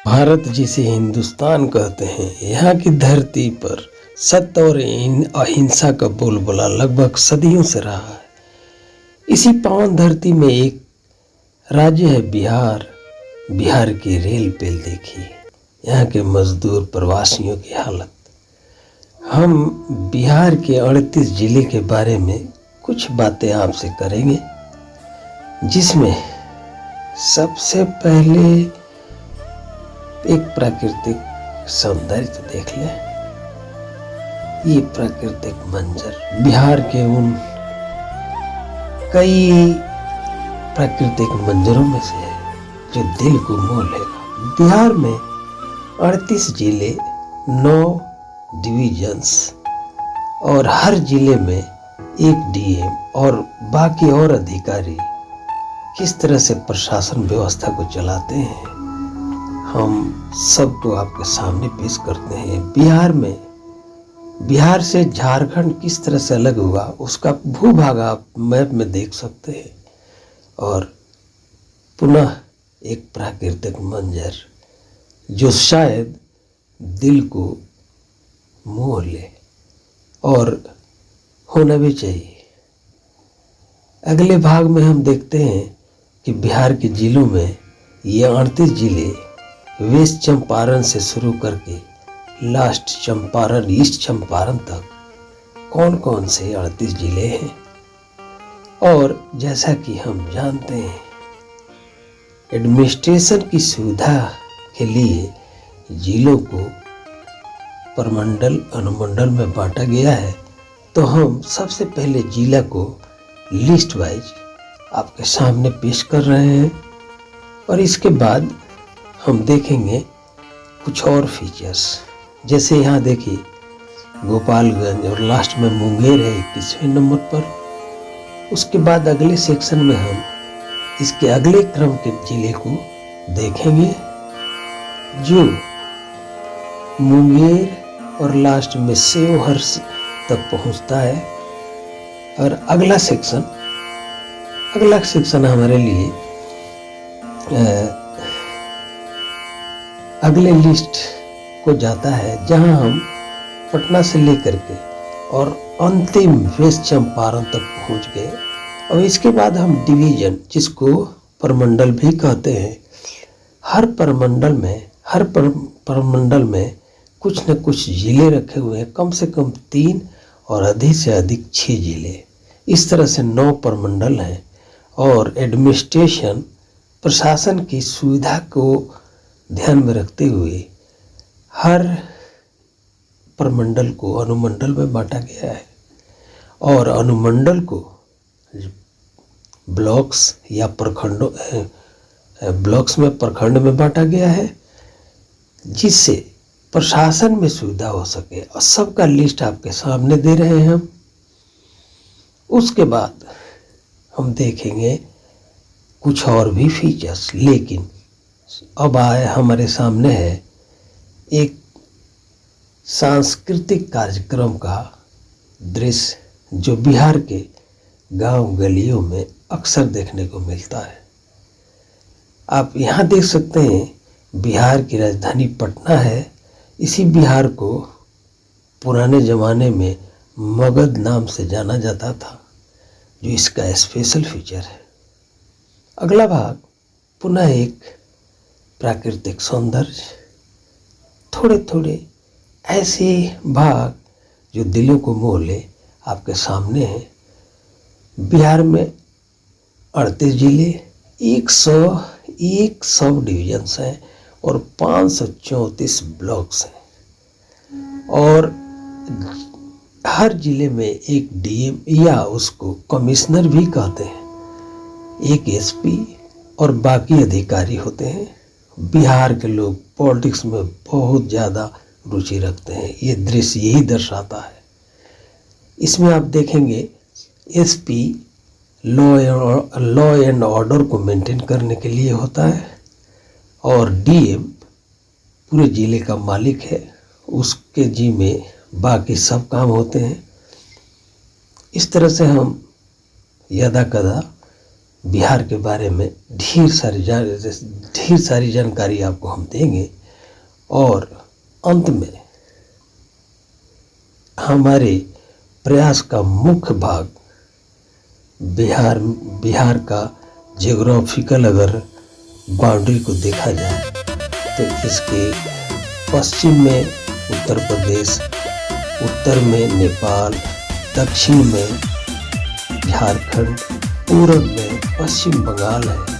भारत जिसे हिंदुस्तान कहते हैं, यहाँ की धरती पर सत्य और अहिंसा का बोलबाला लगभग सदियों से रहा है। इसी पावन धरती में एक राज्य है बिहार। बिहार की रेल पेल देखिए, यहाँ के मजदूर प्रवासियों की हालत। हम बिहार के 38 जिले के बारे में कुछ बातें आपसे करेंगे, जिसमें सबसे पहले एक प्राकृतिक सौंदर्य तो देख लें। ये प्राकृतिक मंजर बिहार के उन कई प्राकृतिक मंजरों में से है जो दिल को मोह लेगा। बिहार में 38 जिले, 9 डिवीजन्स और हर जिले में एक डीएम और बाकी और अधिकारी किस तरह से प्रशासन व्यवस्था को चलाते हैं, हम सबको आपके सामने पेश करते हैं। बिहार से झारखंड किस तरह से अलग हुआ, उसका भूभाग आप मैप में देख सकते हैं। और पुनः एक प्राकृतिक मंजर जो शायद दिल को मोह ले और होना भी चाहिए। अगले भाग में हम देखते हैं कि बिहार के जिलों में ये 38 जिले वेस्ट चंपारण से शुरू करके लास्ट चंपारण, ईस्ट चंपारण तक कौन कौन से 38 जिले हैं। और जैसा कि हम जानते हैं, एडमिनिस्ट्रेशन की सुविधा के लिए जिलों को प्रमंडल, अनुमंडल में बांटा गया है। तो हम सबसे पहले जिला को लिस्ट वाइज आपके सामने पेश कर रहे हैं, और इसके बाद हम देखेंगे कुछ और फीचर्स। जैसे यहाँ देखिए गोपालगंज और लास्ट में मुंगेर है 21वें नंबर पर। उसके बाद अगले सेक्शन में हम इसके अगले क्रम के जिले को देखेंगे जो मुंगेर और लास्ट में सेवहर तक पहुँचता है। और अगला सेक्शन हमारे लिए अगले लिस्ट को जाता है, जहां हम पटना से लेकर के और अंतिम वेस्ट चंपारण तक पहुंच गए। और इसके बाद हम डिवीजन, जिसको प्रमंडल भी कहते हैं, हर प्रमंडल में कुछ न कुछ जिले रखे हुए हैं, कम से कम 3 और अधिक से अधिक 6 जिले। इस तरह से 9 प्रमंडल हैं। और एडमिनिस्ट्रेशन, प्रशासन की सुविधा को ध्यान में रखते हुए हर प्रमंडल को अनुमंडल में बांटा गया है, और अनुमंडल को ब्लॉक्स या ब्लॉक्स में प्रखंड में बांटा गया है, जिससे प्रशासन में सुविधा हो सके। और सबका लिस्ट आपके सामने दे रहे हैं हम। उसके बाद हम देखेंगे कुछ और भी फीचर्स, लेकिन अब हमारे सामने है एक सांस्कृतिक कार्यक्रम का दृश्य जो बिहार के गांव गलियों में अक्सर देखने को मिलता है। आप यहाँ देख सकते हैं बिहार की राजधानी पटना है। इसी बिहार को पुराने ज़माने में मगध नाम से जाना जाता था, जो इसका स्पेशल फीचर है। अगला भाग पुनः एक प्राकृतिक सौंदर्य, थोड़े थोड़े ऐसे भाग जो दिलों को मोह ले आपके सामने हैं। बिहार में 38 जिले, 101 सब डिवीजन्स हैं और 534 ब्लॉक्स हैं। और हर जिले में एक डीएम या उसको कमिश्नर भी कहते हैं, एक एसपी और बाकी अधिकारी होते हैं। बिहार के लोग पॉलिटिक्स में बहुत ज़्यादा रुचि रखते हैं, ये दृश्य यही दर्शाता है। इसमें आप देखेंगे एसपी लॉ एंड ऑर्डर को मेंटेन करने के लिए होता है, और डीएम पूरे जिले का मालिक है, उसके जी में बाकी सब काम होते हैं। इस तरह से हम यदा कदा बिहार के बारे में ढेर सारी जानकारी आपको हम देंगे। और अंत में हमारे प्रयास का मुख्य भाग बिहार का जियोग्राफिकल अगर बाउंड्री को देखा जाए तो इसके पश्चिम में उत्तर प्रदेश, उत्तर में नेपाल, दक्षिण में झारखंड, पूर्व में पश्चिम बंगाल है